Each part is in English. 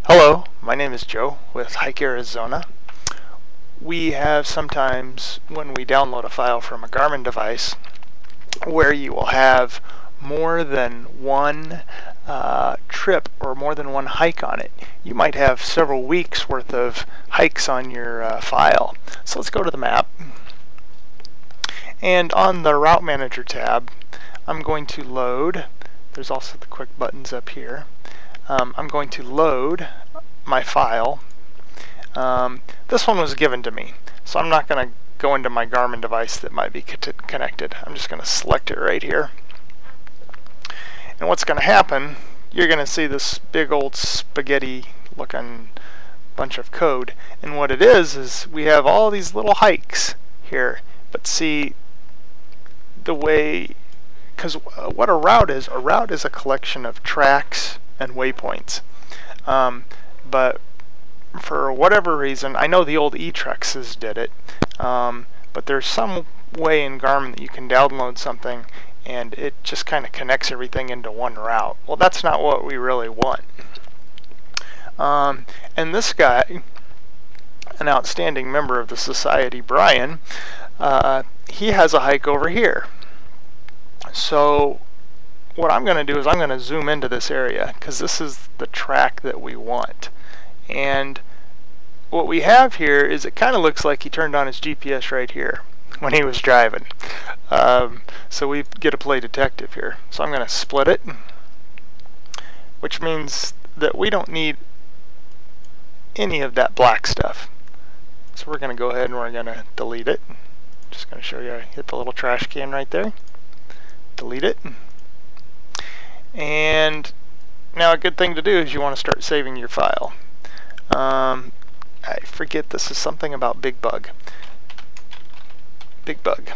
Hello, my name is Joe with Hike Arizona. We have sometimes when we download a file from a Garmin device where you will have more than one trip or more than one hike on it. You might have several weeks worth of hikes on your file. So let's go to the map. And on the Route Manager tab, I'm going to load. There's also the quick buttons up here. I'm going to load my file. This one was given to me, so I'm not going to go into my Garmin device that might be connected. I'm just going to select it right here. And what's going to happen, you're going to see this big old spaghetti looking bunch of code. And what it is we have all these little hikes here. But see, the way, because what a route is a collection of tracks and waypoints. But for whatever reason, I know the old eTrexes did it, but there's some way in Garmin that you can download something and it just kind of connects everything into one route. Well, that's not what we really want. And this guy, an outstanding member of the society, Brian, he has a hike over here. So what I'm going to do is I'm going to zoom into this area because this is the track that we want. And what we have here is it kind of looks like he turned on his GPS right here when he was driving. So we get to play detective here. So I'm going to split it, which means that we don't need any of that black stuff. So we're going to go ahead and we're going to delete it. Just going to show you, I hit the little trash can right there. Delete it. And now a good thing to do is you want to start saving your file. I forget, this is something about Big Bug. Big Bug.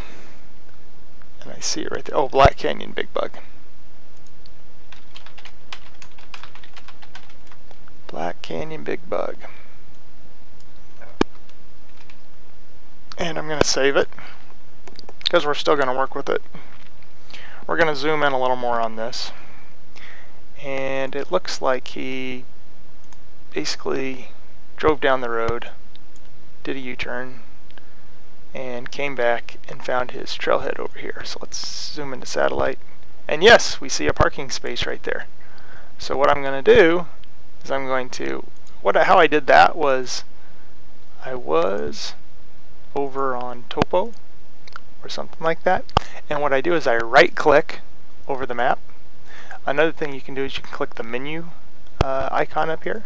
And I see it right there. Oh, Black Canyon Big Bug. Black Canyon Big Bug. And I'm going to save it because we're still going to work with it. We're going to zoom in a little more on this. And it looks like he basically drove down the road, did a U-turn, and came back and found his trailhead over here. So let's zoom into satellite. And yes, we see a parking space right there. So what I'm going to do is I'm going to, how I did that was, I was over on Topo or something like that. And what I do is I right click over the map. Another thing you can do is you can click the menu icon up here.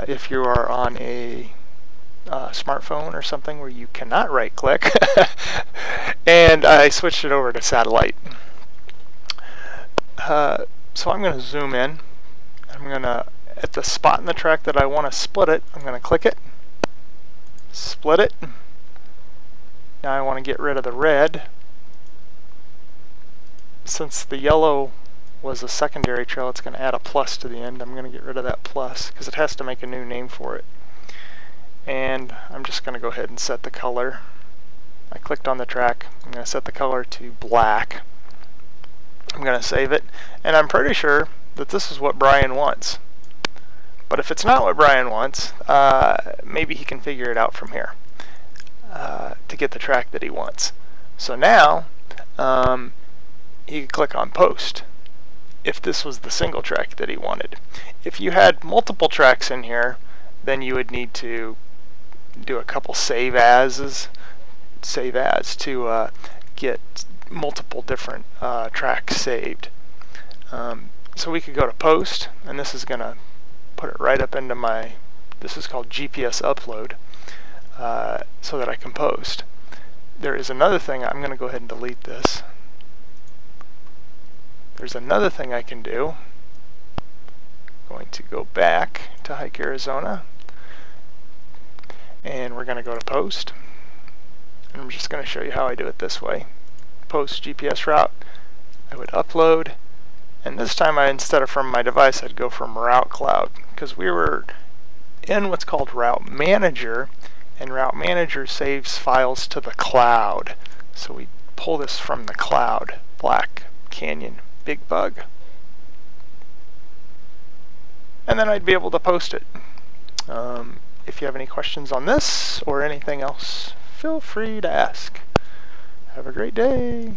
If you are on a smartphone or something where you cannot right click. And I switched it over to satellite. So I'm going to zoom in. I'm going to, at the spot in the track that I want to split it, I'm going to click it, split it. Now I want to get rid of the red. Since the yellow was a secondary trail, it's going to add a plus to the end. I'm going to get rid of that plus because it has to make a new name for it. And I'm just going to go ahead and set the color. I clicked on the track. I'm going to set the color to black. I'm going to save it. And I'm pretty sure that this is what Brian wants. But if it's not what Brian wants, maybe he can figure it out from here to get the track that he wants. So now he can click on post if this was the single track that he wanted. If you had multiple tracks in here, then you would need to do a couple save as to get multiple different tracks saved. So we could go to post, and this is going to put it right up into my, this is called GPS upload, so that I can post. There is another thing, I'm going to go ahead and delete this. There's another thing I can do. I'm going to go back to Hike Arizona, and we're going to go to post. And I'm just going to show you how I do it this way. Post GPS route, I would upload, and this time instead of from my device, I'd go from Route Cloud, because we were in what's called Route Manager, and Route Manager saves files to the cloud. So we pull this from the cloud, Black Canyon Big Bug. and then I'd be able to post it. If you have any questions on this or anything else, feel free to ask. Have a great day.